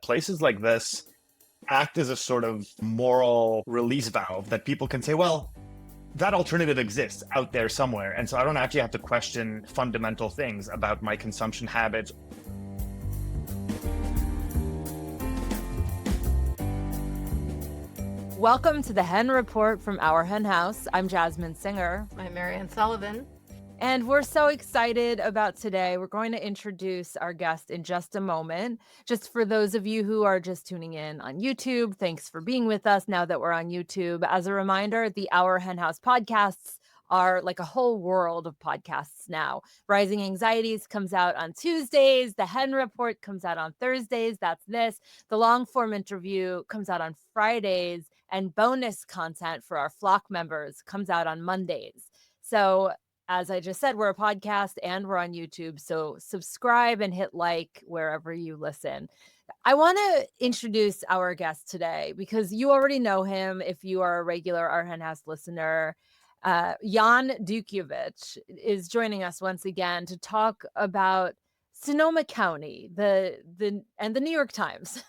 places like this act as a sort of moral release valve that people can say, well, that alternative exists out there somewhere. And so I don't actually have to question fundamental things about my consumption habits. Welcome to the Hen Report from our hen house. I'm Jasmin Singer. I'm Mariann Sullivan. And we're so excited about today. We're going to introduce our guest in just a moment. Just for those of you who are just tuning in on YouTube, thanks for being with us now that we're on YouTube. As a reminder, the Our Hen House podcasts are like a whole world of podcasts now. Rising Anxieties comes out on Tuesdays. The Hen Report comes out on Thursdays. That's this. The long form interview comes out on Fridays, and bonus content for our flock members comes out on Mondays. So as I just said, we're a podcast and we're on YouTube. So subscribe and hit like wherever you listen. I want to introduce our guest today because you already know him if you are a regular Our Hen House listener. Jan Dutkiewicz is joining us once again to talk about Sonoma County, and the New York Times,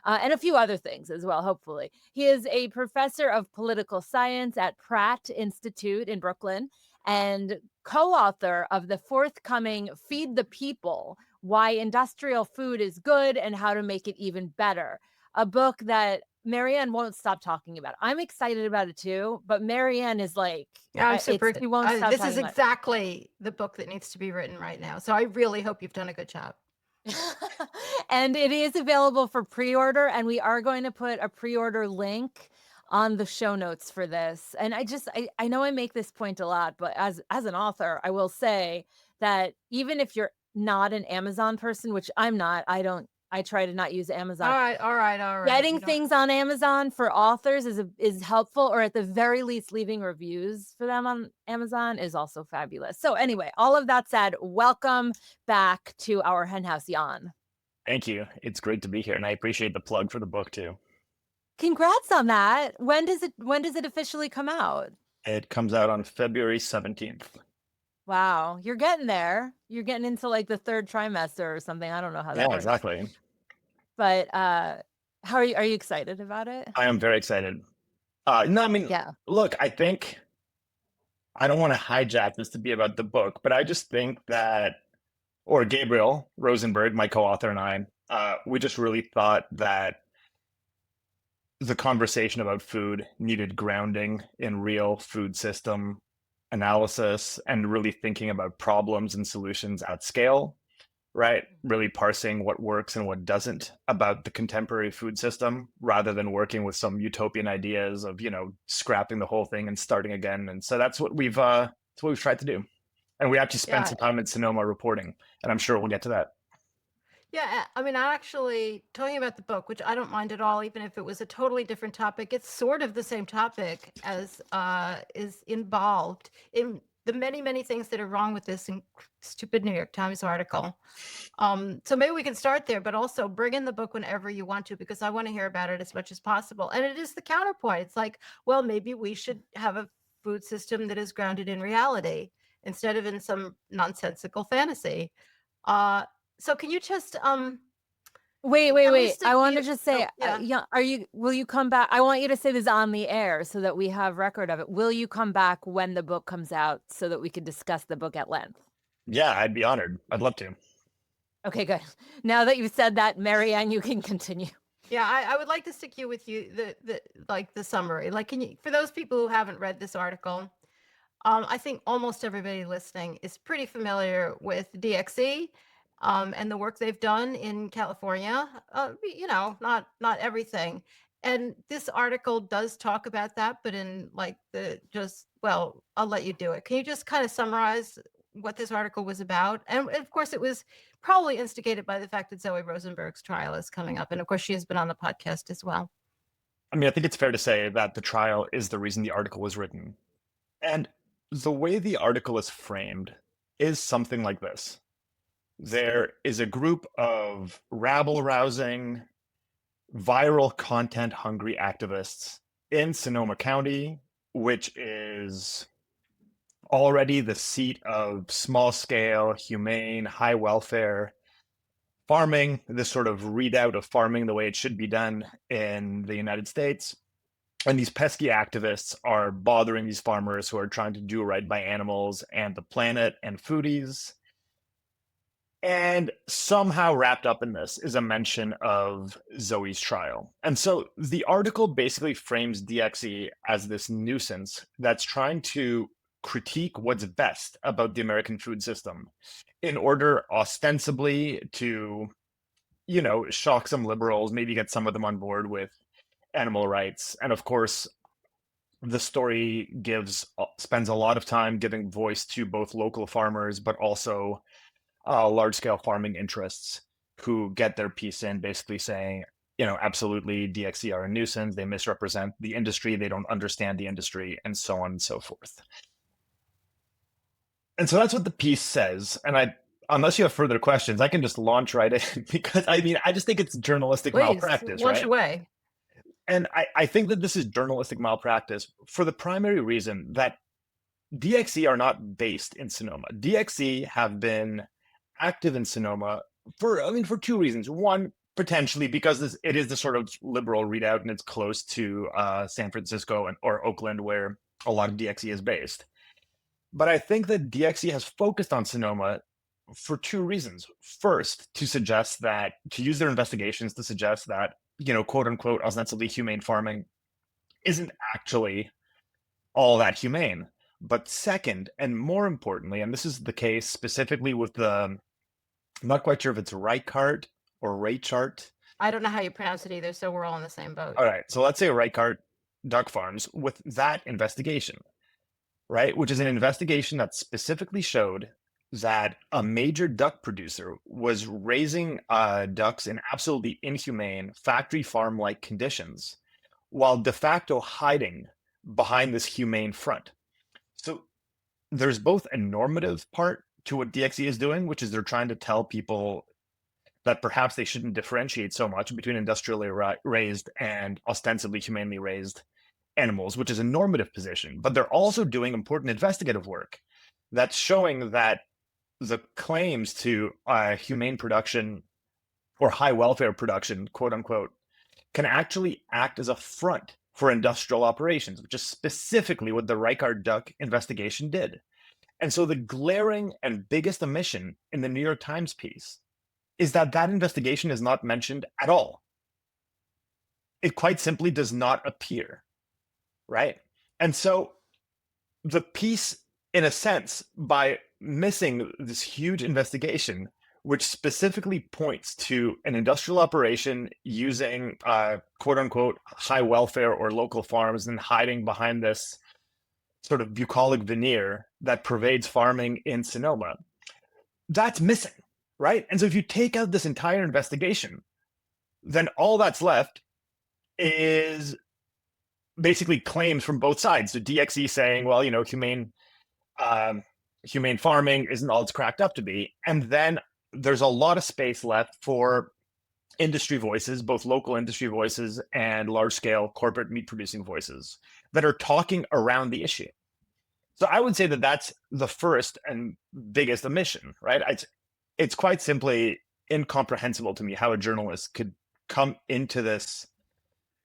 and a few other things as well, hopefully. He is a professor of political science at Pratt Institute in Brooklyn and co-author of the forthcoming Feed the People, Why Industrial Food is Good and How to Make It Even Better, a book that Mariann won't stop talking about. I'm excited about it too, but Mariann is like, yeah, I'm super. She won't stop. This is exactly the book that needs to be written right now. So I really hope you've done a good job. And it is available for pre-order, and we are going to put a pre-order link on the show notes for this. And I know I make this point a lot, but as an author, I will say that even if you're not an Amazon person, which I'm not, I try to not use Amazon. All right. Getting things on Amazon for authors is helpful, or at the very least, leaving reviews for them on Amazon is also fabulous. So anyway, all of that said, welcome back to our hen house, Jan. Thank you. It's great to be here, and I appreciate the plug for the book too. Congrats on that. When does it officially come out? It comes out on February 17th. Wow, you're getting there. You're getting into like the third trimester or something. I don't know how that works. Yeah, exactly. But how are you excited about it? I am very excited. Look, I think I don't want to hijack this to be about the book, but I just think that, or Gabriel Rosenberg, my co-author, and I, we just really thought that the conversation about food needed grounding in real food system analysis and really thinking about problems and solutions at scale, right? Really parsing what works and what doesn't about the contemporary food system, rather than working with some utopian ideas of, scrapping the whole thing and starting again. And so that's what we've tried to do. And we actually spent some time in Sonoma reporting, and I'm sure we'll get to that. Yeah, I mean, actually, talking about the book, which I don't mind at all, even if it was a totally different topic, it's sort of the same topic as is involved in the many, many things that are wrong with this stupid New York Times article. So maybe we can start there, but also bring in the book whenever you want to, because I want to hear about it as much as possible. And it is the counterpoint. It's like, well, maybe we should have a food system that is grounded in reality instead of in some nonsensical fantasy. So can you just wait. I want to just say, will you come back? I want you to say this on the air so that we have record of it. Will you come back when the book comes out so that we could discuss the book at length? Yeah, I'd be honored. I'd love to. Okay, good. Now that you've said that, Mariann, you can continue. Yeah, I would like to stick you with you the summary. Like, can you, for those people who haven't read this article, I think almost everybody listening is pretty familiar with DXE. And the work they've done in California, not everything. And this article does talk about that, but in I'll let you do it. Can you just kind of summarize what this article was about? And of course, it was probably instigated by the fact that Zoe Rosenberg's trial is coming up. And of course, she has been on the podcast as well. I mean, I think it's fair to say that the trial is the reason the article was written. And the way the article is framed is something like this. There is a group of rabble-rousing, viral content-hungry activists in Sonoma County, which is already the seat of small-scale, humane, high-welfare farming, this sort of readout of farming the way it should be done in the United States. And these pesky activists are bothering these farmers who are trying to do right by animals and the planet and foodies. And somehow wrapped up in this is a mention of Zoe's trial. And so the article basically frames DXE as this nuisance that's trying to critique what's best about the American food system in order ostensibly to, shock some liberals, maybe get some of them on board with animal rights. And of course, the story spends a lot of time giving voice to both local farmers, but also large-scale farming interests who get their piece in, basically saying, absolutely, DXE are a nuisance. They misrepresent the industry. They don't understand the industry, and so on and so forth. And so that's what the piece says. And unless you have further questions, I can just launch right in because I just think it's journalistic malpractice, launch right? away. And I think that this is journalistic malpractice for the primary reason that DXE are not based in Sonoma. DXE have been active in Sonoma for two reasons. One, potentially because it is the sort of liberal readout and it's close to San Francisco or Oakland, where a lot of DXE is based. But I think that DXE has focused on Sonoma for two reasons. First, to use their investigations to suggest that, quote unquote, ostensibly humane farming isn't actually all that humane. But second, and more importantly, and this is the case specifically with I'm not quite sure if it's Reichart or Reichart. I don't know how you pronounce it either, so we're all in the same boat. All right, so let's say Reichart Duck Farms with that investigation, right? Which is an investigation that specifically showed that a major duck producer was raising ducks in absolutely inhumane factory farm-like conditions while de facto hiding behind this humane front. So there's both a normative part to what DXE is doing, which is they're trying to tell people that perhaps they shouldn't differentiate so much between industrially raised and ostensibly humanely raised animals, which is a normative position. But they're also doing important investigative work that's showing that the claims to humane production or high welfare production, quote unquote, can actually act as a front for industrial operations, which is specifically what the Reichart Duck investigation did. And so the glaring and biggest omission in the New York Times piece is that investigation is not mentioned at all. It quite simply does not appear, right? And so the piece, in a sense, by missing this huge investigation, which specifically points to an industrial operation using quote unquote high welfare or local farms and hiding behind this sort of bucolic veneer that pervades farming in Sonoma, that's missing, right? And so if you take out this entire investigation, then all that's left is basically claims from both sides. So DXE saying, well, humane farming isn't all it's cracked up to be. And then there's a lot of space left for industry voices, both local industry voices and large-scale corporate meat-producing voices that are talking around the issue. So I would say that that's the first and biggest omission, right? It's quite simply incomprehensible to me how a journalist could come into this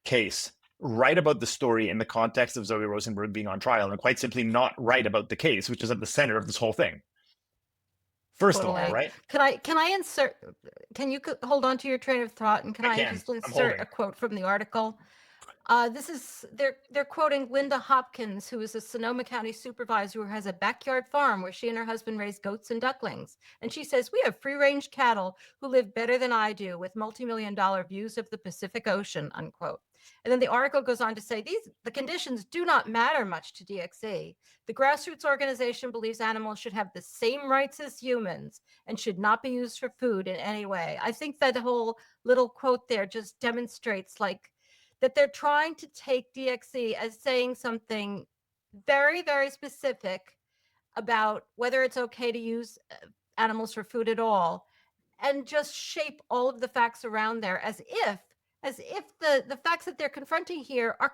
case, write about the story in the context of Zoe Rosenberg being on trial, and quite simply not write about the case, which is at the center of this whole thing. First of all, right? Can I insert? Can you hold on to your train of thought? And can I just insert a quote from the article? They're quoting Linda Hopkins, who is a Sonoma County supervisor who has a backyard farm where she and her husband raise goats and ducklings. And she says, "We have free-range cattle who live better than I do with multi-million-dollar views of the Pacific Ocean," unquote. And then the article goes on to say, the conditions do not matter much to DXE. The grassroots organization believes animals should have the same rights as humans and should not be used for food in any way. I think that whole little quote there just demonstrates that they're trying to take DXE as saying something very, very specific about whether it's okay to use animals for food at all, and just shape all of the facts around there as if the facts that they're confronting here are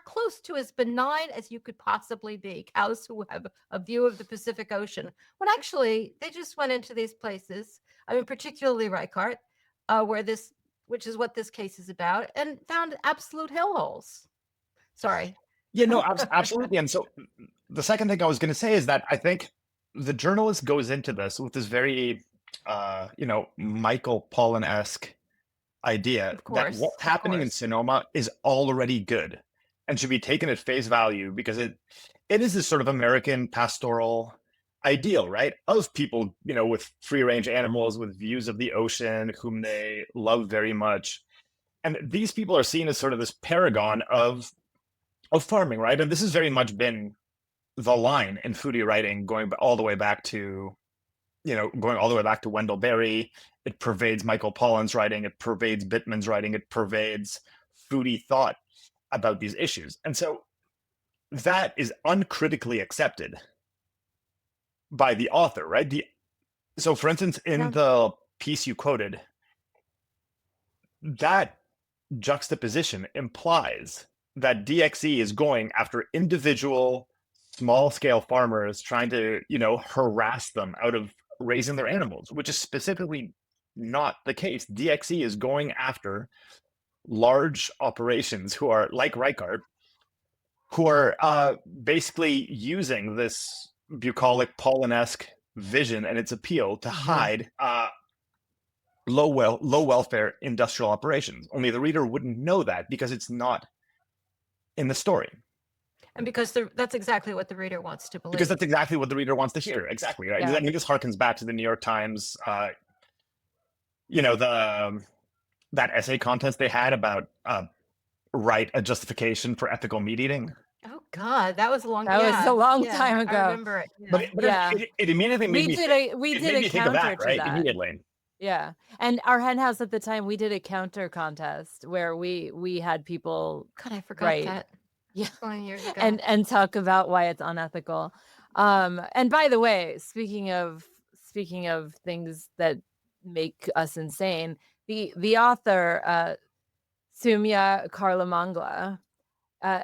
close to as benign as you could possibly be. Cows who have a view of the Pacific Ocean, when actually they just went into these places. I mean, particularly Reichart. which is what this case is about, and found absolute hellholes. Sorry. Yeah, no, absolutely. And so the second thing I was going to say is that I think the journalist goes into this with this very, Michael Pollan-esque idea Of that course, what's of happening in course. Sonoma is already good and should be taken at face value because it is this sort of American pastoral ideal, right? Of people, with free range animals, with views of the ocean, whom they love very much. And these people are seen as sort of this paragon of farming, right? And this has very much been the line in foodie writing going all the way back to Wendell Berry. It pervades Michael Pollan's writing, it pervades Bittman's writing, it pervades foodie thought about these issues. And so that is uncritically accepted by the author, right? So for instance, in the piece you quoted, that juxtaposition implies that DXE is going after individual small scale farmers trying to, harass them out of raising their animals, which is specifically not the case. DXE is going after large operations who are like Reichart, who are basically using this bucolic Pollan-esque vision and its appeal to hide low welfare industrial operations. Only the reader wouldn't know that because it's not in the story. And because that's exactly what the reader wants to believe. Because that's exactly what the reader wants to hear. Exactly, right? Yeah. I mean, this harkens back to the New York Times, that essay contest they had about write a justification for ethical meat eating. Oh God, that was a long. That was a long time ago. I remember it. Yeah. But it immediately made we did a counter to that immediately. Yeah, and our hen house at the time, we did a counter contest where we had people. God, I forgot that. Yeah, 20 years ago. And talk about why it's unethical. And by the way, speaking of things that make us insane, the author Sumya Karlamangla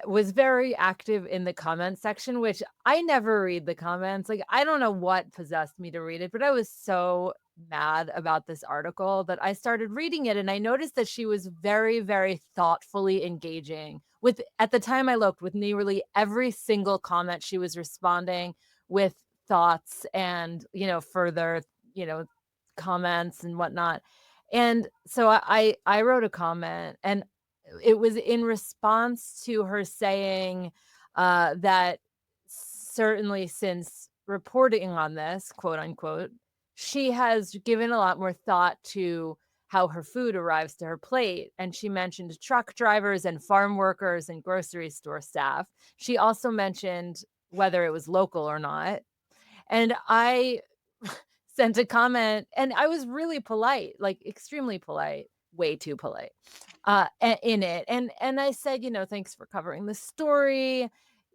was very active in the comment section, which I never read the comments. Like, I don't know what possessed me to read it, but I was so mad about this article that I started reading it, and I noticed that she was very, very thoughtfully engaging with, at the time I looked, with nearly every single comment. She was responding with thoughts and, further, comments and whatnot. And so I wrote a comment, and it was in response to her saying that certainly since reporting on this, quote unquote, she has given a lot more thought to how her food arrives to her plate. And she mentioned truck drivers and farm workers and grocery store staff. She also mentioned whether it was local or not. And I sent a comment, and I was really polite, like extremely polite, way too polite in it. And I said, thanks for covering the story.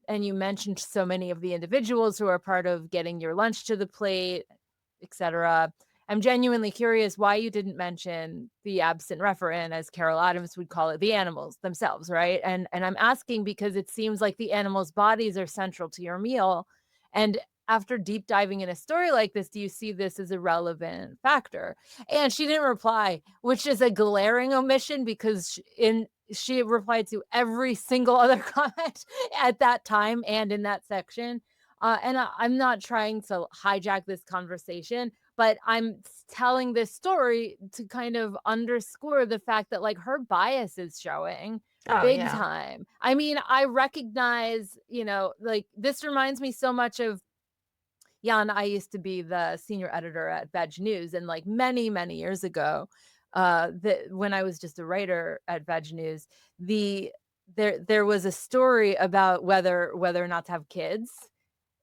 And you mentioned so many of the individuals who are part of getting your lunch to the plate, etc. I'm genuinely curious why you didn't mention the absent referent, as Carol Adams would call it, the animals themselves, right? And I'm asking because it seems like the animals' bodies are central to your meal. And after deep diving in a story like this, do you see this as a relevant factor? And she didn't reply, which is a glaring omission because she replied to every single other comment at that time and in that section. And I'm not trying to hijack this conversation, but I'm telling this story to kind of underscore the fact that, like, her bias is showing big time. I mean, I recognize, like, this reminds me so much of Jan. I used to be the senior editor at Veg News, and like many, many years ago, when I was just a writer at Veg News, there was a story about whether or not to have kids.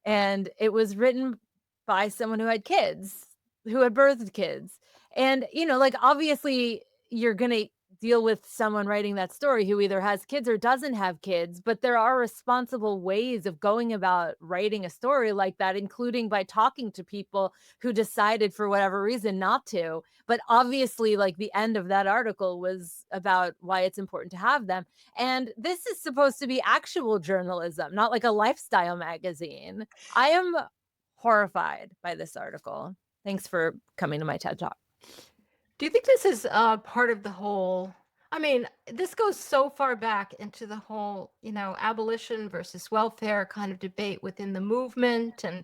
And it was written by someone who had kids, who had birthed kids. And, like, obviously you're going to deal with someone writing that story who either has kids or doesn't have kids, but there are responsible ways of going about writing a story like that, including by talking to people who decided for whatever reason not to. But obviously, like, the end of that article was about why it's important to have them. And this is supposed to be actual journalism, not like a lifestyle magazine. I am horrified by this article. Thanks for coming to my TED Talk. Do you think this is part of the whole? I mean, this goes so far back into the whole, abolition versus welfare kind of debate within the movement, and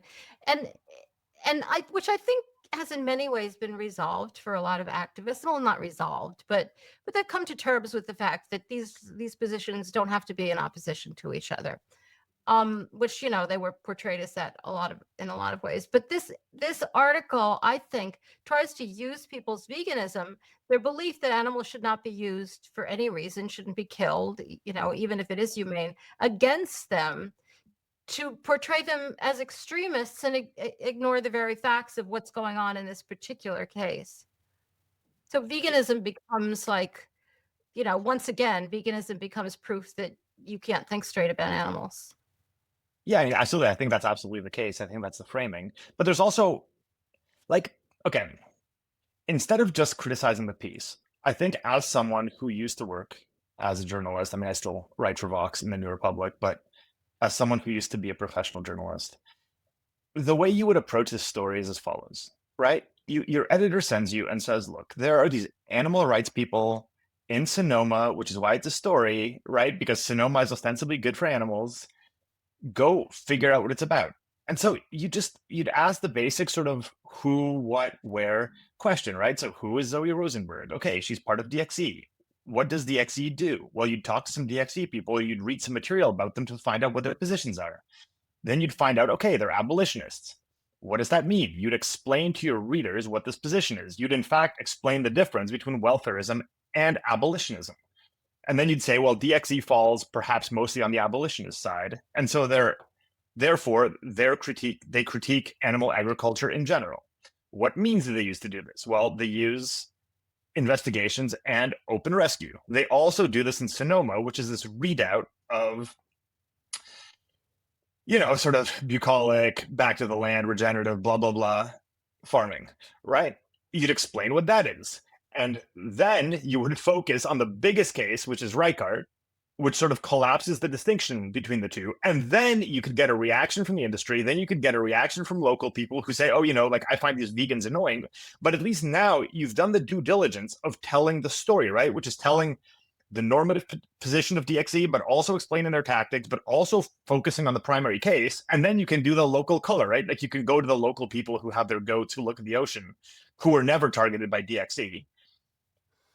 which I think has in many ways been resolved for a lot of activists. Well, not resolved, but they've come to terms with the fact that these positions don't have to be in opposition to each other. Which they were portrayed as that in a lot of ways. But this article, I think, tries to use people's veganism, their belief that animals should not be used for any reason, shouldn't be killed, even if it is humane, against them, to portray them as extremists and ignore the very facts of what's going on in this particular case. So veganism becomes like, once again, veganism becomes proof that you can't think straight about animals. Yeah, I mean, absolutely. I think that's absolutely the case. I think that's the framing. But there's also, like, okay, instead of just criticizing the piece, I think as someone who used to work as a journalist, I mean, I still write for Vox in the New Republic, but as someone who used to be a professional journalist, the way you would approach this story is as follows, right? Your editor sends you and says, look, there are these animal rights people in Sonoma, which is why it's a story, right? Because Sonoma is ostensibly good for animals. Go figure out what it's about. And so you'd ask the basic sort of who, what, where question, right? So who is Zoe Rosenberg? Okay, she's part of DXE. What does DXE do? Well, you'd talk to some DXE people, you'd read some material about them to find out what their positions are. Then you'd find out, okay, they're abolitionists. What does that mean? You'd explain to your readers what this position is. You'd in fact explain the difference between welfarism and abolitionism. And then you'd say, well, DXE falls perhaps mostly on the abolitionist side. And so therefore, they critique animal agriculture in general. What means do they use to do this? Well, they use investigations and open rescue. They also do this in Sonoma, which is this readout of, sort of bucolic, back to the land, regenerative, blah, blah, blah farming, right? You'd explain what that is. And then you would focus on the biggest case, which is Reichardt, which sort of collapses the distinction between the two. And then you could get a reaction from the industry. Then you could get a reaction from local people who say, oh, like I find these vegans annoying. But at least now you've done the due diligence of telling the story, right? Which is telling the normative position of DXE, but also explaining their tactics, but also focusing on the primary case. And then you can do the local color, right? Like you can go to the local people who have their goats who look at the ocean, who are never targeted by DXE,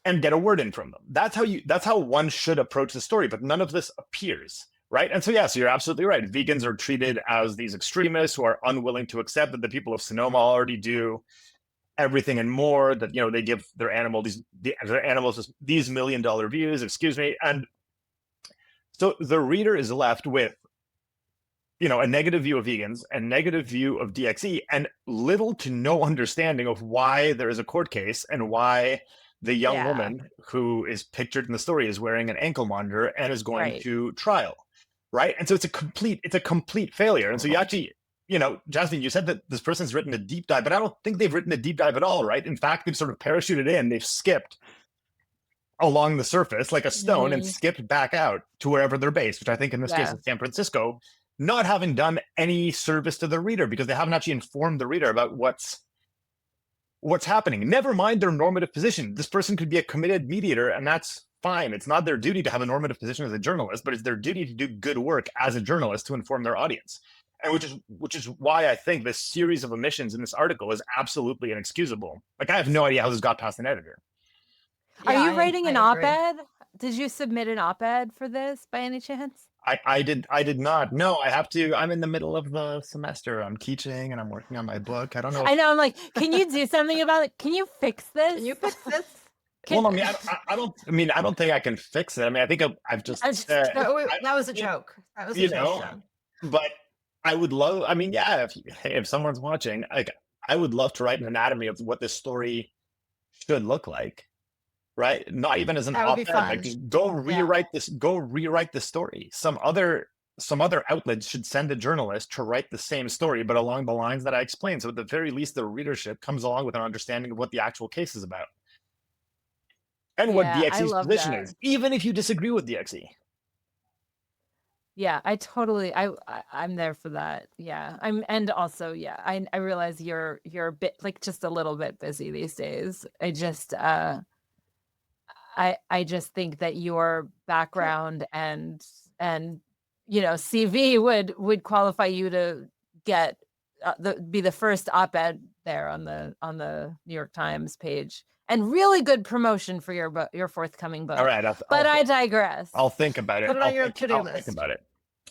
and get a word in from them. That's how one should approach the story, but none of this appears, right? And so, yeah, so you're absolutely right. Vegans are treated as these extremists who are unwilling to accept that the people of Sonoma already do everything and more, that, they give their animals these $1 million views, and so the reader is left with, a negative view of vegans, a negative view of DXE, and little to no understanding of why there is a court case and why the young woman who is pictured in the story is wearing an ankle monitor and is going to trial, right? And so it's a complete failure. And so you actually, Jasmin, you said that this person's written a deep dive, but I don't think they've written a deep dive at all, right? In fact, they've sort of parachuted in, they've skipped along the surface like a stone and skipped back out to wherever they're based, which I think in this case is San Francisco, not having done any service to the reader because they haven't actually informed the reader about what's happening. Never mind their normative position. This person could be a committed mediator, and that's fine. It's not their duty to have a normative position as a journalist, but it's their duty to do good work as a journalist to inform their audience. And which is why I think this series of omissions in this article is absolutely inexcusable. Like, I have no idea how this got past an editor. Are you writing an op-ed? Did you submit an op-ed for this by any chance? I did not. No, I have to. I'm in the middle of the semester. I'm teaching and I'm working on my book. I don't know. I know. I'm like, can you do something about it? Can you fix this? Can you fix this? Well, I mean, I don't think I can fix it. I mean, I think I've just that was a joke. That was a joke. But I would love. I mean, yeah. If someone's watching, like, I would love to write an anatomy of what this story should look like. Right? Not even as an op-ed. Like, just go rewrite this. Go rewrite the story. Some other outlets should send a journalist to write the same story, but along the lines that I explained. So at the very least, the readership comes along with an understanding of what the actual case is about and what DXE's position is, even if you disagree with DXE. Yeah, I'm there for that. Yeah. And also, yeah, I realize you're a bit, like, just a little bit busy these days. I just think that your background and CV would qualify you to get be the first op-ed there on the New York Times page, and really good promotion for your book, your forthcoming book. All right, But I digress. I'll think about it. Put it on your to-do I'll list. think about it.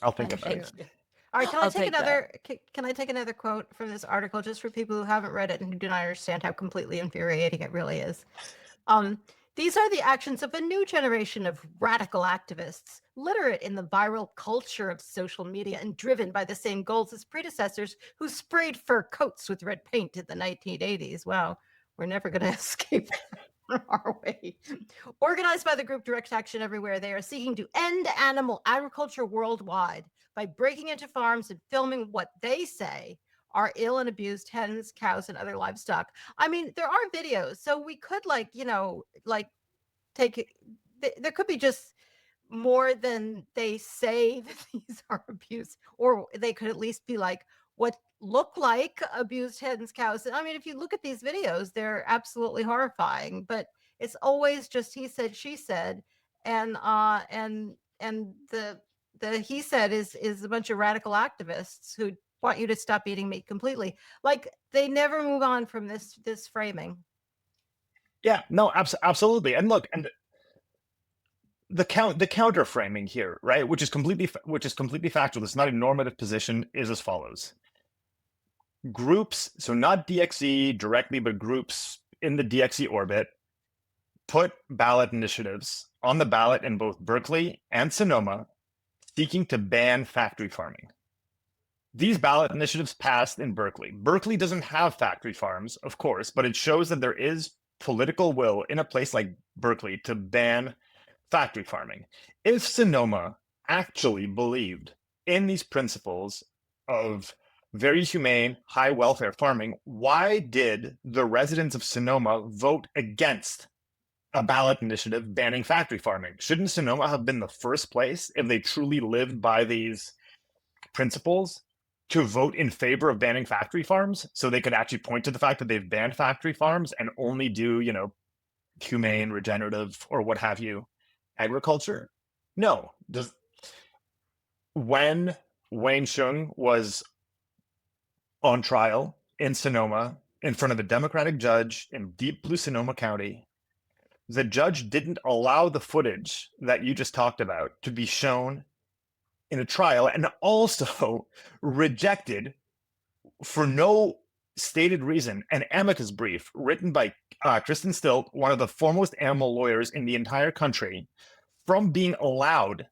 I'll think about Thank it. you. All right, can I I'll take take that. another? Can I take another quote from this article, just for people who haven't read it and who do not understand how completely infuriating it really is? These are the actions of a new generation of radical activists, literate in the viral culture of social media and driven by the same goals as predecessors who sprayed fur coats with red paint in the 1980s. Wow, we're never going to escape our way. Organized by the group Direct Action Everywhere, they are seeking to end animal agriculture worldwide by breaking into farms and filming what they say are ill and abused hens, cows, and other livestock. I mean, there are videos, so we could, take it. There could be just more than they say that these are abused, or they could at least be like what look like abused hens, cows. I mean, if you look at these videos, they're absolutely horrifying, but it's always just he said, she said, and the he said is a bunch of radical activists who want you to stop eating meat completely. Like, they never move on from this framing. Yeah, no, absolutely. And look, and the counter framing here, right, which is completely factual. It's not a normative position, is as follows. Groups, so not DXE directly, but groups in the DXE orbit, put ballot initiatives on the ballot in both Berkeley and Sonoma seeking to ban factory farming. These ballot initiatives passed in Berkeley. Berkeley doesn't have factory farms, of course, but it shows that there is political will in a place like Berkeley to ban factory farming. If Sonoma actually believed in these principles of very humane, high welfare farming, why did the residents of Sonoma vote against a ballot initiative banning factory farming? Shouldn't Sonoma have been the first place, if they truly lived by these principles, to vote in favor of banning factory farms, so they could actually point to the fact that they've banned factory farms and only do, humane, regenerative, or what have you, agriculture? No. When Wayne Shung was on trial in Sonoma in front of a Democratic judge in deep blue Sonoma County, the judge didn't allow the footage that you just talked about to be shown in a trial, and also rejected, for no stated reason, an amicus brief written by Kristen Stilt, one of the foremost animal lawyers in the entire country, from being allowed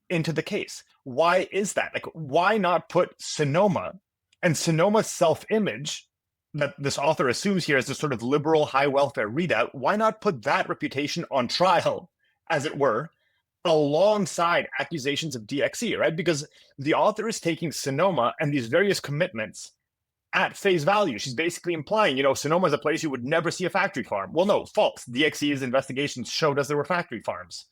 into the case. Why is that? Like, why not put Sonoma and Sonoma's self-image that this author assumes here as a sort of liberal high welfare readout? Why not put that reputation on trial, as it were, alongside accusations of DXE, right? Because the author is taking Sonoma and these various commitments at face value. She's basically implying, Sonoma is a place you would never see a factory farm. Well, no, false. DXE's investigations showed us there were factory farms.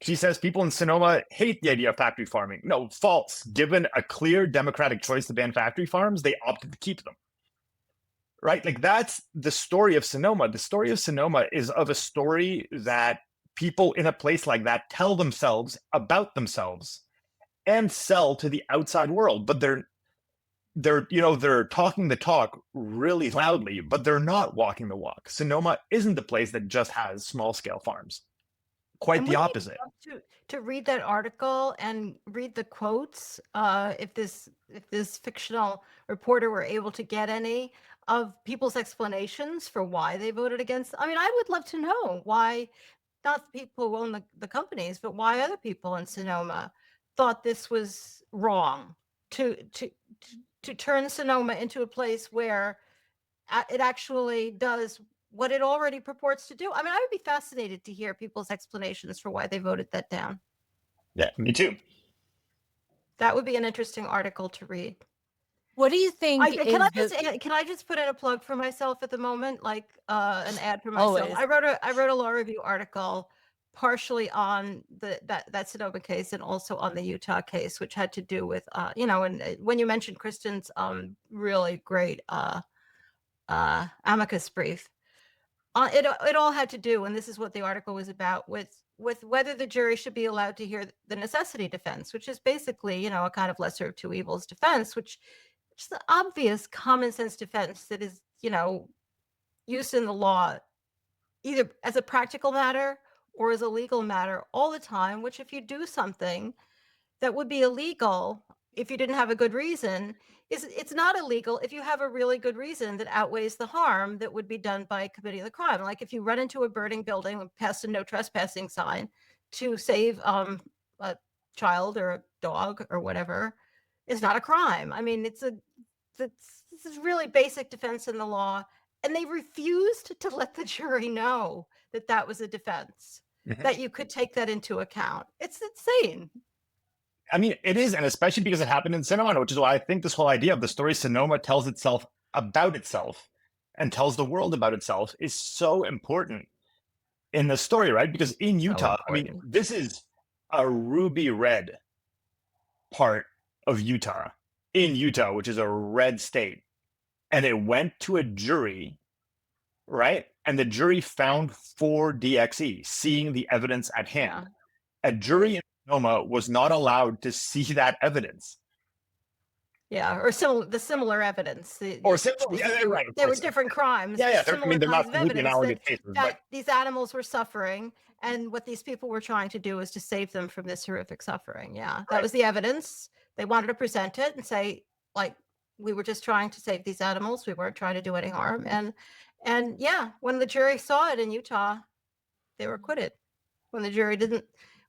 She says people in Sonoma hate the idea of factory farming. No, false. Given a clear democratic choice to ban factory farms, they opted to keep them. Right? Like, that's the story of Sonoma. The story of Sonoma is of a story that people in a place like that tell themselves about themselves and sell to the outside world, but they're talking the talk really loudly, but they're not walking the walk. Sonoma isn't the place that just has small scale farms. Quite the opposite. To read that article and read the quotes, if this fictional reporter were able to get any of people's explanations for why they voted against. I mean, I would love to know why, not the people who own the companies, but why other people in Sonoma thought this was wrong to turn Sonoma into a place where it actually does what it already purports to do. I mean, I would be fascinated to hear people's explanations for why they voted that down. Yeah, me too. That would be an interesting article to read. What do you think? Can I just put in a plug for myself at the moment, like an ad for myself? Always. I wrote a law review article partially on that Sonoma case and also on the Utah case, which had to do with, and when you mentioned Kristen's really great amicus brief, it all had to do, and this is what the article was about, with whether the jury should be allowed to hear the necessity defense, which is basically, a kind of lesser of two evils defense, which is the obvious common sense defense that is, used in the law either as a practical matter or as a legal matter all the time, which if you do something that would be illegal if you didn't have a good reason, it's not illegal if you have a really good reason that outweighs the harm that would be done by committing the crime. Like if you run into a burning building and pass a no trespassing sign to save a child or a dog or whatever, it's not a crime. I mean, this is really basic defense in the law, and they refused to let the jury know that that was a defense, that you could take that into account. It's insane. I mean, it is, and especially because it happened in Sonoma, which is why I think this whole idea of the story Sonoma tells itself about itself and tells the world about itself is so important in the story, right? Because in Utah, I mean, this is a ruby red part of Utah, in Utah, which is a red state. And it went to a jury, right? And the jury found for DXE, seeing the evidence at hand. Yeah. A jury in Sonoma was not allowed to see that evidence. Yeah, or the similar evidence. Right. There were different crimes. Yeah. They're not completely analogous cases. But these animals were suffering, and what these people were trying to do was to save them from this horrific suffering. Yeah, that was the evidence. They wanted to present it and say, like, we were just trying to save these animals. We weren't trying to do any harm. And yeah, when the jury saw it in Utah, they were acquitted. When the jury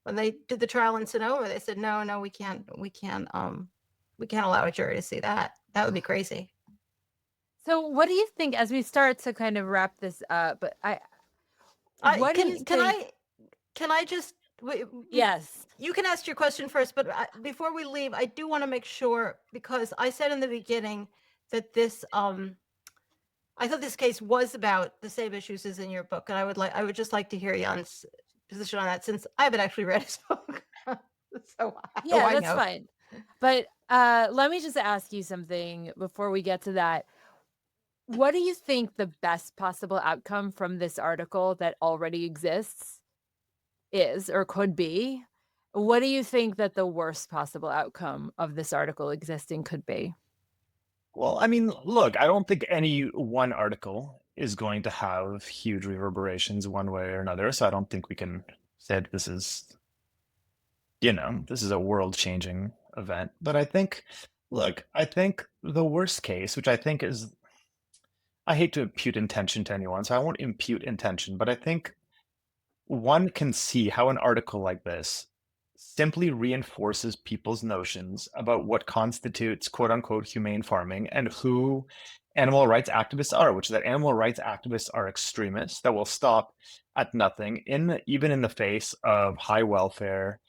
when they did the trial in Sonoma, they said, no, we can't allow a jury to see that. That would be crazy. So what do you think, as we start to kind of wrap this up, can I just, yes, you can ask your question first, but before we leave, I do want to make sure, because I said in the beginning that this, I thought this case was about the same issues as in your book. And I would just like to hear Jan's position on that, since I haven't actually read his book. So yeah, that's fine. But let me just ask you something before we get to that. What do you think the best possible outcome from this article that already exists is or could be? What do you think that the worst possible outcome of this article existing could be? Well, I mean, look, I don't think any one article is going to have huge reverberations one way or another. So I don't think we can say that this is, this is a world-changing event. But I think the worst case, which I think is, I hate to impute intention to anyone, so I won't impute intention, but I think one can see how an article like this simply reinforces people's notions about what constitutes quote unquote humane farming and who animal rights activists are, which is that animal rights activists are extremists that will stop at nothing, even in the face of high welfare,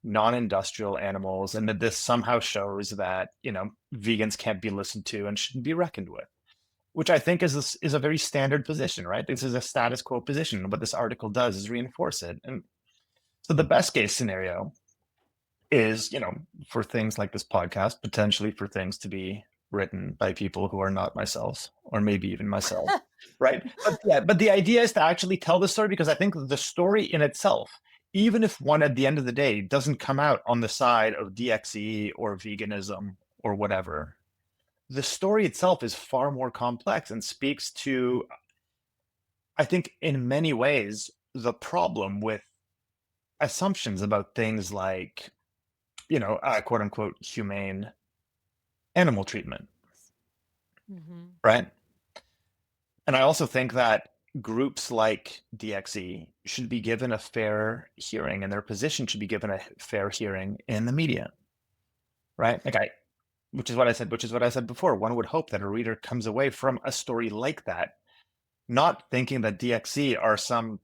non-industrial animals, and that this somehow shows that, vegans can't be listened to and shouldn't be reckoned with, which I think is a very standard position, right? This is a status quo position. What this article does is reinforce it. And so the best case scenario is, for things like this podcast, potentially for things to be written by people who are not myself, or maybe even myself, right? But the idea is to actually tell the story, because I think the story in itself, even if one at the end of the day doesn't come out on the side of DXE or veganism or whatever, the story itself is far more complex and speaks to, I think, in many ways, the problem with assumptions about things like, quote unquote, humane animal treatment. Mm-hmm. Right. And I also think that groups like DXE should be given a fair hearing, and their position should be given a fair hearing in the media. Right. Which is what I said before. One would hope that a reader comes away from a story like that not thinking that DXE are some,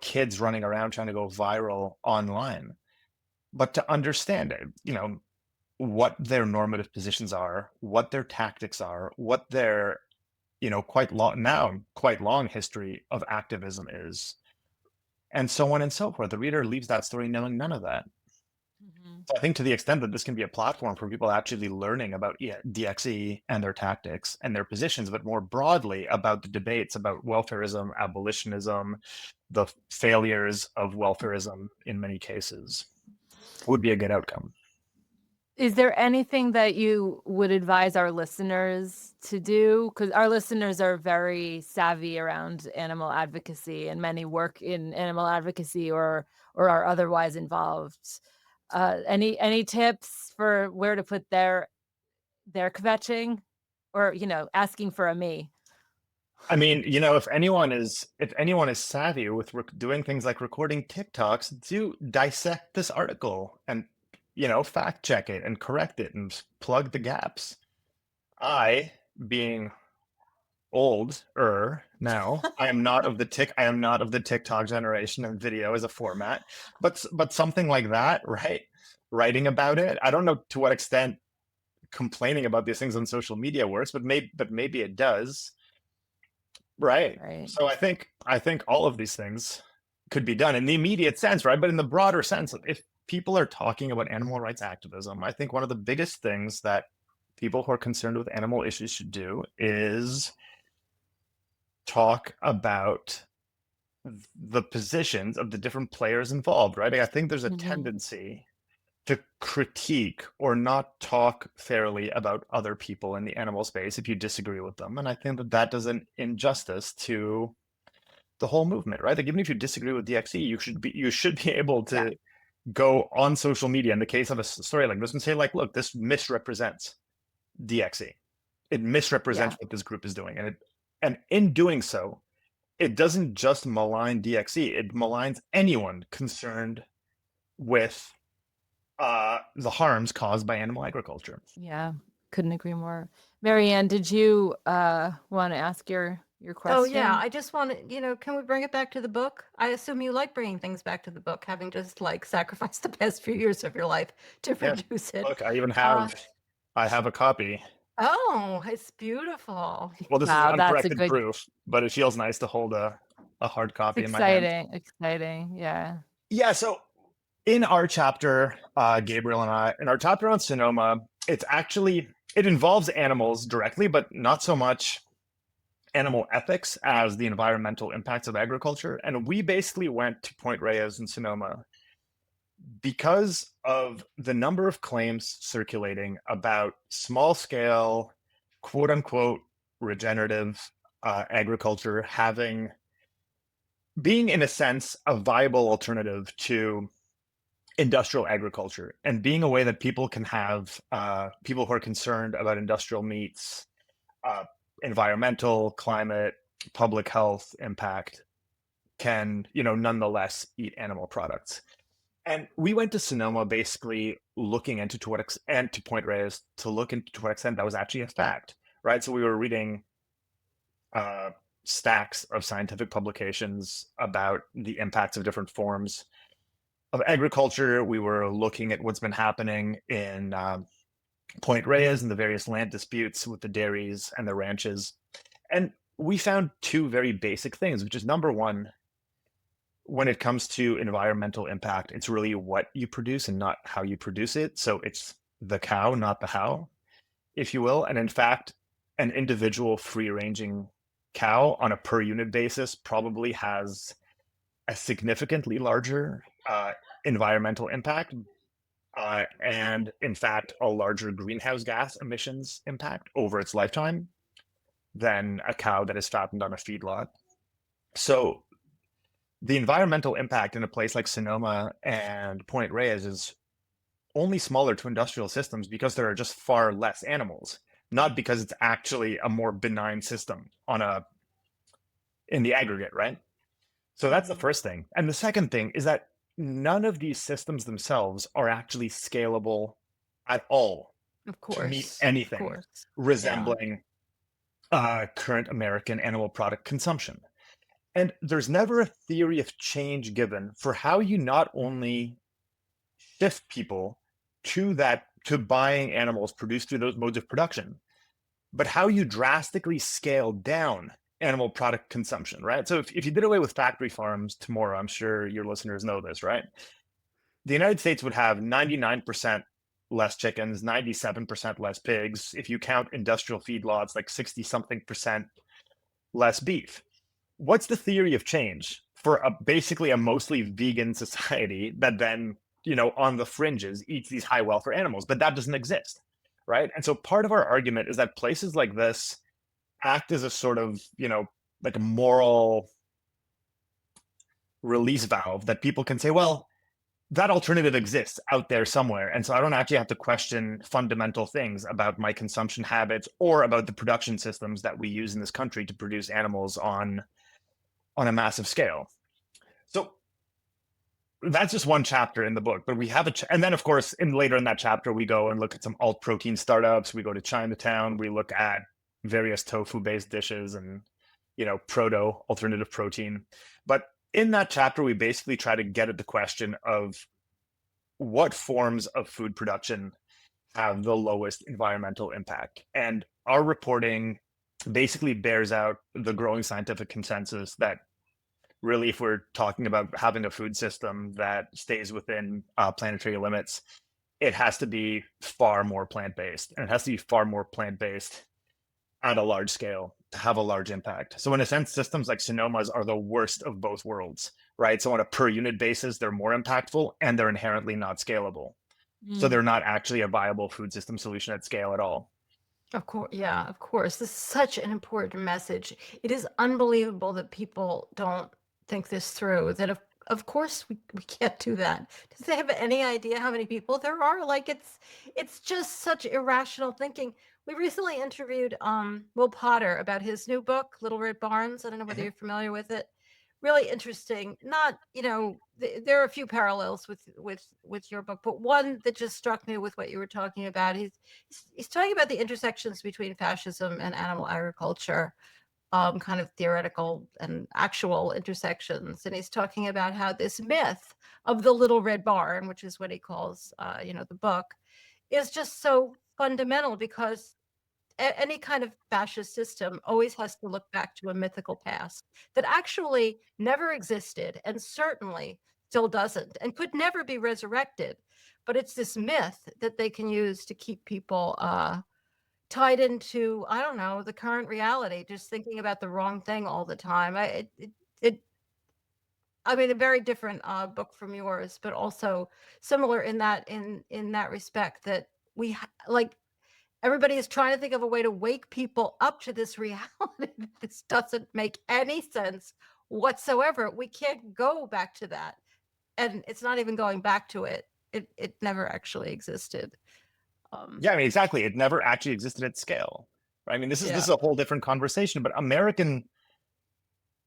kids running around trying to go viral online, but to understand it, what their normative positions are, what their tactics are, what their, quite long history of activism is, and so on and so forth. The reader leaves that story knowing none of that. So I think to the extent that this can be a platform for people actually learning about DXE and their tactics and their positions, but more broadly about the debates about welfarism, abolitionism, the failures of welfarism in many cases, would be a good outcome. Is there anything that you would advise our listeners to do? Because our listeners are very savvy around animal advocacy, and many work in animal advocacy or are otherwise involved. Any tips for where to put their kvetching, or asking for a me? I mean, if anyone is savvy with doing things like recording TikToks, do dissect this article and fact check it and correct it and plug the gaps. I, being older now, I am not of the TikTok generation, and video as a format, but something like that, right? Writing about it. I don't know to what extent complaining about these things on social media works, but maybe it does. Right. So I think all of these things could be done in the immediate sense, right? But in the broader sense, if people are talking about animal rights activism, I think one of the biggest things that people who are concerned with animal issues should do is talk about the positions of the different players involved, right? I think there's a tendency to critique or not talk fairly about other people in the animal space if you disagree with them. And I think that does an injustice to the whole movement, right? Like, even if you disagree with DXE, you should be able to go on social media in the case of a story like this and say, like, look, this misrepresents DXE. It misrepresents what this group is doing. And in doing so, it doesn't just malign DXE, it maligns anyone concerned with the harms caused by animal agriculture. Yeah, couldn't agree more. Mariann, did you want to ask your question? Oh yeah, I just want to, can we bring it back to the book? I assume you like bringing things back to the book, having just like sacrificed the past few years of your life to produce it. Look, I even have a copy. Oh, it's beautiful. Well, this is uncorrected proof, but it feels nice to hold a hard copy in my hand. Exciting, yeah. Yeah, so in our chapter, Gabriel and I, in our chapter on Sonoma, it involves animals directly, but not so much animal ethics as the environmental impacts of agriculture. And we basically went to Point Reyes in Sonoma because of the number of claims circulating about small-scale, quote-unquote, regenerative agriculture being, in a sense, a viable alternative to industrial agriculture, and being a way that people can have, people who are concerned about industrial meats, environmental, climate, public health impact can, nonetheless eat animal products. And we went to Sonoma basically looking into and to Point Reyes to look into to what extent that was actually a fact, right? So we were reading stacks of scientific publications about the impacts of different forms of agriculture. We were looking at what's been happening in Point Reyes and the various land disputes with the dairies and the ranches. And we found two very basic things, which is, number one, when it comes to environmental impact, it's really what you produce and not how you produce it. So it's the cow, not the how, if you will. And in fact, an individual free-ranging cow on a per unit basis probably has a significantly larger environmental impact and, in fact, a larger greenhouse gas emissions impact over its lifetime than a cow that is fattened on a feedlot. So the environmental impact in a place like Sonoma and Point Reyes is only smaller to industrial systems because there are just far less animals, not because it's actually a more benign system in the aggregate, right? So that's the first thing. And the second thing is that none of these systems themselves are actually scalable at all. Of course. To meet anything resembling current American animal product consumption. And there's never a theory of change given for how you not only shift people to buying animals produced through those modes of production, but how you drastically scale down animal product consumption, right? So if you did away with factory farms tomorrow, I'm sure your listeners know this, right? The United States would have 99% less chickens, 97% less pigs. If you count industrial feedlots, like 60 something percent less beef. What's the theory of change for basically a mostly vegan society that then, on the fringes eats these high welfare animals? But that doesn't exist, right? And so part of our argument is that places like this act as a sort of, like a moral release valve that people can say, well, that alternative exists out there somewhere. And so I don't actually have to question fundamental things about my consumption habits or about the production systems that we use in this country to produce animals on a massive scale. So that's just one chapter in the book, but we have and then of course, later in that chapter, we go and look at some alt protein startups. We go to Chinatown. We look at various tofu based dishes and, proto alternative protein. But in that chapter, we basically try to get at the question of what forms of food production have the lowest environmental impact. And our reporting basically bears out the growing scientific consensus that really, if we're talking about having a food system that stays within planetary limits, it has to be far more plant-based, and it has to be far more plant-based at a large scale to have a large impact. So in a sense, systems like Sonoma's are the worst of both worlds, right? So on a per unit basis, they're more impactful and they're inherently not scalable. So they're not actually a viable food system solution at scale at all. Of course, yeah, of course. This is such an important message. It is unbelievable that people don't think this through, that of course we can't do that. Does they have any idea how many people there are? Like it's just such irrational thinking. We recently interviewed Will Potter about his new book, Little Red Barns. I don't know whether you're familiar with it. Really interesting. Not, there are a few parallels with your book, but one that just struck me with what you were talking about. He's talking about the intersections between fascism and animal agriculture, kind of theoretical and actual intersections. And he's talking about how this myth of the Little Red Barn, which is what he calls, the book, is just so fundamental, because any kind of fascist system always has to look back to a mythical past that actually never existed and certainly still doesn't and could never be resurrected. But it's this myth that they can use to keep people tied into, I don't know, the current reality, just thinking about the wrong thing all the time. I mean, a very different book from yours, but also similar in that respect, that like everybody is trying to think of a way to wake people up to this reality. This doesn't make any sense whatsoever. We can't go back to that. And it's not even going back to it. It never actually existed. Yeah, I mean, exactly. It never actually existed at scale. Right? I mean, this is a whole different conversation, but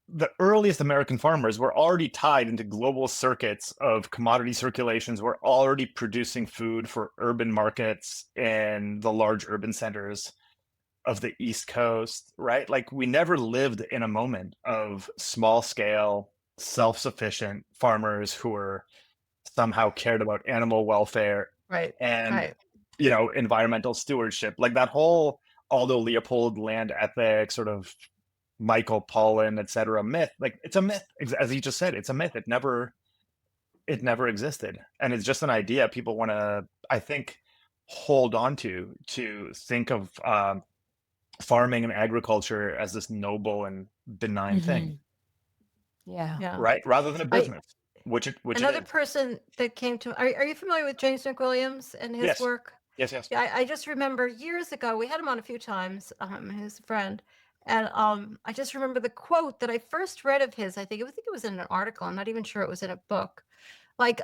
the earliest American farmers were already tied into global circuits of commodity circulations, were already producing food for urban markets in the large urban centers of the East Coast, right? Like, we never lived in a moment of small scale, self-sufficient farmers who were somehow cared about animal welfare and environmental stewardship. Like that whole Aldo Leopold land ethic sort of Michael Pollan, et cetera, myth. Like, it's a myth, as he just said. It's a myth. It never existed, and it's just an idea people want to, I think, hold on to think of farming and agriculture as this noble and benign thing. Yeah. Right, rather than a business. Which another person that came to, are you familiar with James McWilliams and his work? Yes. Yeah, I just remember years ago, we had him on a few times, his friend. And I just remember the quote that I first read of his. I think it was in an article. I'm not even sure it was in a book. Like,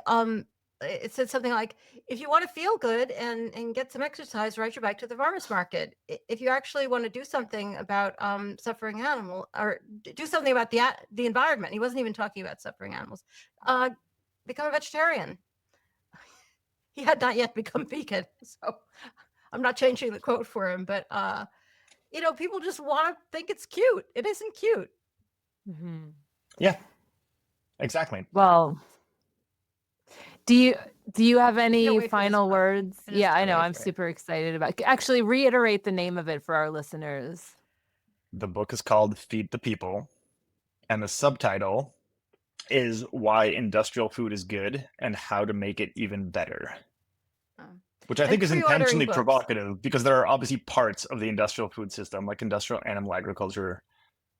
it said something like, if you want to feel good and get some exercise, ride your bike to the farmer's market. If you actually want to do something about suffering animal, or do something about the environment, he wasn't even talking about suffering animals, become a vegetarian. He had not yet become vegan, so I'm not changing the quote for him, but people just want to think it's cute. It isn't cute. Yeah, exactly. Well, do you have any final words? Yeah, I know. I'm super excited about it. Actually, reiterate the name of it for our listeners. The book is called Feed the People, and the subtitle is Why Industrial Food is Good and How to Make It Even Better. Which I And think is pre-ordering intentionally books. provocative, because there are obviously parts of the industrial food system, like industrial animal agriculture,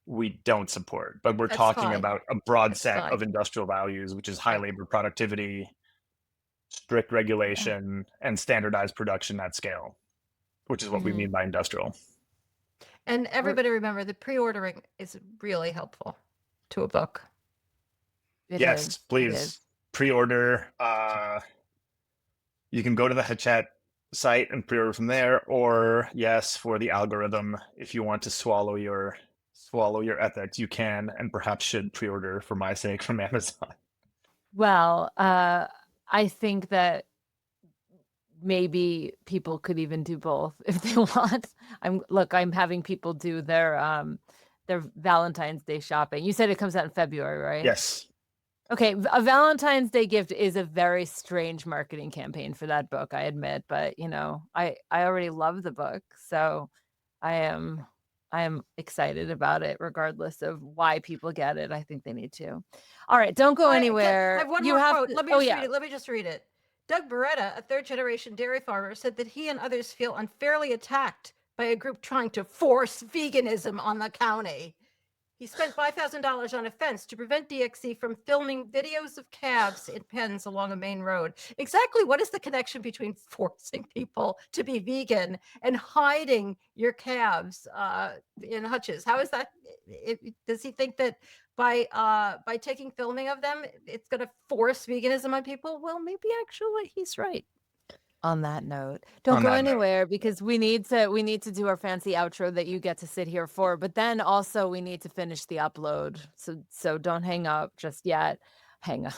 we don't support. But we're That's talking fine. about a broad That's set fine. of industrial values, which is high Yeah. labor productivity, strict regulation, and standardized production at scale, which is what we mean by industrial. And everybody remember that pre-ordering is really helpful to a book. Yes, please pre-order. You can go to the Hachette site and pre-order from there, or yes, for the algorithm, if you want to swallow your ethics, you can and perhaps should pre-order for my sake from Amazon. Well, I think that maybe people could even do both if they want. I'm having people do their Valentine's Day shopping. You said it comes out in February, right? Yes. Okay, a Valentine's Day gift is a very strange marketing campaign for that book, I admit, but I already love the book, so I am excited about it regardless of why people get it. I think they need to. All right, don't go anywhere. I have one you more have quote. to, Let me just read it. Let me just read it. Doug Beretta, a third-generation dairy farmer, said that he and others feel unfairly attacked by a group trying to force veganism on the county. He spent $5,000 on a fence to prevent DXC from filming videos of calves in pens along a main road. Exactly what is the connection between forcing people to be vegan and hiding your calves in hutches? How is that? Does he think that by taking filming of them, it's going to force veganism on people? Well, maybe actually he's right. On that note, don't go anywhere because we need to do our fancy outro that you get to sit here for, but then also we need to finish the upload. So don't hang up just yet. Hang up.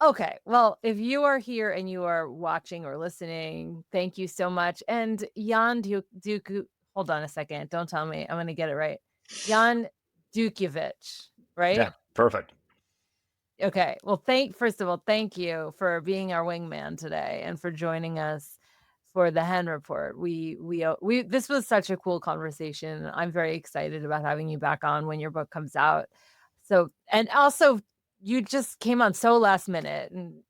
Okay. Well, if you are here and you are watching or listening, thank you so much. And Jan hold on a second. Don't tell me. I'm going to get it right. Jan Dutkiewicz, right? Yeah, perfect. Okay. Well, first of all, thank you for being our wingman today and for joining us for the Hen Report. This was such a cool conversation. I'm very excited about having you back on when your book comes out. So, and also you just came on so last minute, and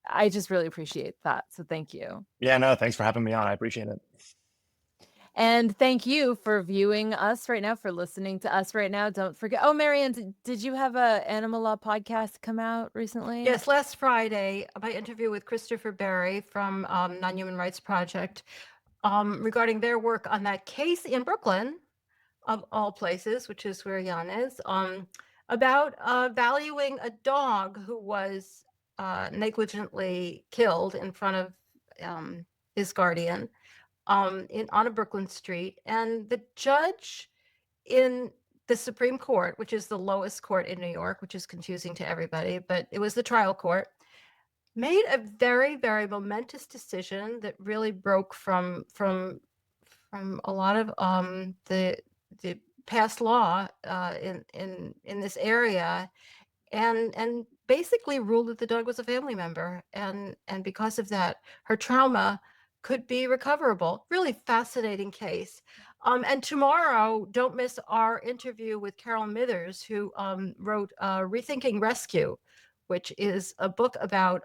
I just really appreciate that. So thank you. Yeah, no, thanks for having me on. I appreciate it. And thank you for viewing us right now, for listening to us right now. Don't forget. Oh, Mariann, did you have a animal law podcast come out recently? Yes, last Friday, my interview with Christopher Berry from Non-Human Rights Project regarding their work on that case in Brooklyn, of all places, which is where Jan is, about valuing a dog who was negligently killed in front of his guardian on a Brooklyn street. And the judge in the Supreme Court, which is the lowest court in New York, which is confusing to everybody, but it was the trial court, made a very, very momentous decision that really broke from a lot of the past law in this area, and basically ruled that the dog was a family member, and because of that, her trauma could be recoverable. Really fascinating case. And tomorrow, don't miss our interview with Carol Mithers, who wrote Rethinking Rescue, which is a book about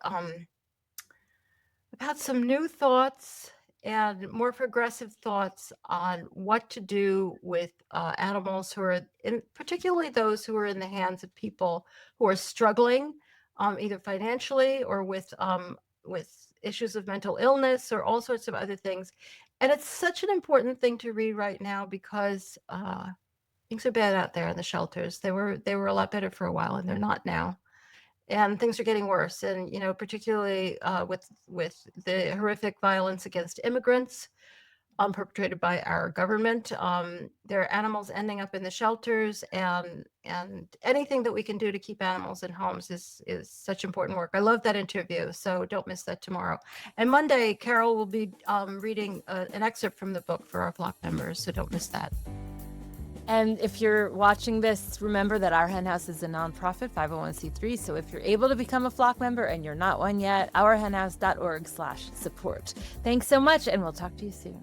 some new thoughts and more progressive thoughts on what to do with animals who are particularly those who are in the hands of people who are struggling either financially or with issues of mental illness or all sorts of other things. And it's such an important thing to read right now because things are bad out there in the shelters. They were a lot better for a while, and they're not now. And things are getting worse. And, particularly with the horrific violence against immigrants perpetrated by our government, there are animals ending up in the shelters, and anything that we can do to keep animals in homes is such important work. I love that interview, so don't miss that tomorrow. And Monday, Carol will be reading an excerpt from the book for our flock members, so don't miss that. And if you're watching this, remember that Our Hen House is a nonprofit 501c3. So if you're able to become a flock member and you're not one yet, ourhenhouse.org/support. Thanks so much, and we'll talk to you soon.